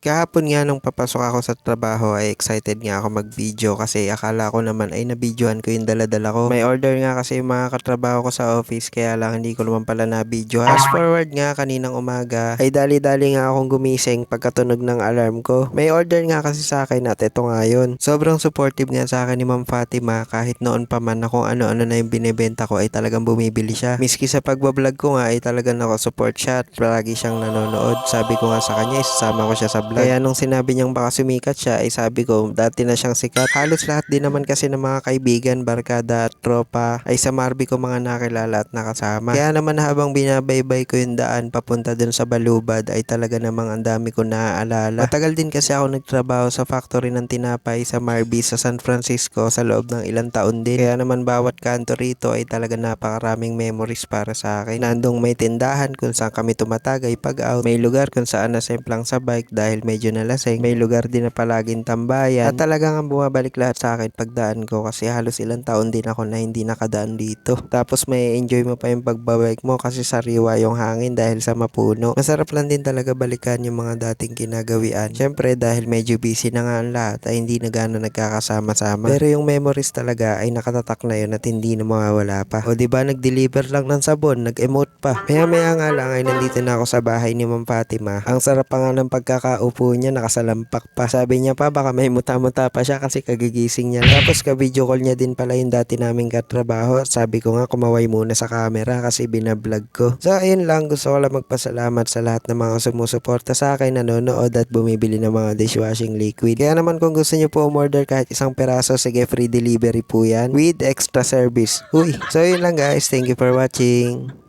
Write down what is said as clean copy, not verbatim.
Kahapon nga nung papasok ako sa trabaho ay excited nga ako mag-video kasi akala ko naman ay nabidyohan ko yung dala-dala ko. May order nga kasi yung mga katrabaho ko sa office kaya lang hindi ko naman pala na-video. Fast forward nga kaninang umaga ay dali-dali nga akong gumising pagkatunog ng alarm ko. May order nga kasi sa akin at ito nga yun. Sobrang supportive nga sa akin ni Ma'am Fatima kahit noon pa man na kung ano-ano na yung binibenta ko ay talagang bumibili siya. Miski sa pagbablog ko nga ay talagang nakasupport siya at palagi siyang nanonood. Sabi ko nga sa kanya isasama ko siya sa vlog. Kaya nung sinabi niyang baka sumikat siya ay sabi ko dati na siyang sikat. Halos lahat din naman kasi ng mga kaibigan, barkada at tropa ay sa Marby ko mga nakilala at nakasama. Kaya naman habang binabaybay ko yung daan papunta dun sa Balubad ay talaga namang ang dami ko naaalala. Matagal din kasi ako nagtrabaho sa factory ng tinapay sa Marby sa San Francisco sa loob ng ilang taon din. Kaya naman bawat kanto rito ay talaga napakaraming memories para sa akin. Nandong may tindahan kung saan kami tumatagay pag out. May lugar kung saan nasemplang sa bike dahil medyo nalasing. May lugar din na palaging tambayan. At talagang ang bumabalik lahat sa akin pagdaan ko kasi halos ilang taon din ako na hindi nakadaan dito. Tapos may enjoy mo pa yung pagbabike mo kasi sariwa yung hangin dahil sa mapuno. Masarap lang din talaga balikan yung mga dating kinagawian. Syempre dahil medyo busy na nga ang lahat ay hindi na gano'n nagkakasama-sama. Pero yung memories talaga ay nakatatak na yun at hindi na mawawala pa. O diba nag-deliver lang ng sabon, nag-emote pa. Maya nga lang ay nandito na ako sa bahay ni Ma'am Fatima. Ang sarap pa nga ng pagkakaupo niya, nakasalampak pa. Sabi niya pa baka may muta-muta pa siya kasi kagigising niya. Tapos ka-video call niya din pala yung dati naming katrabaho. Sabi ko nga kumaway muna sa camera kasi binablog ko. So ayun lang, gusto ko lang magpasalamat sa lahat ng mga sumusuporta sa akin, nanonood at bumibili ng mga dishwashing liquid. Kaya naman kung gusto niyo po umorder kahit isang peraso, sige, free delivery po yan with extra service. Uy, so yun lang guys, thank you for watching.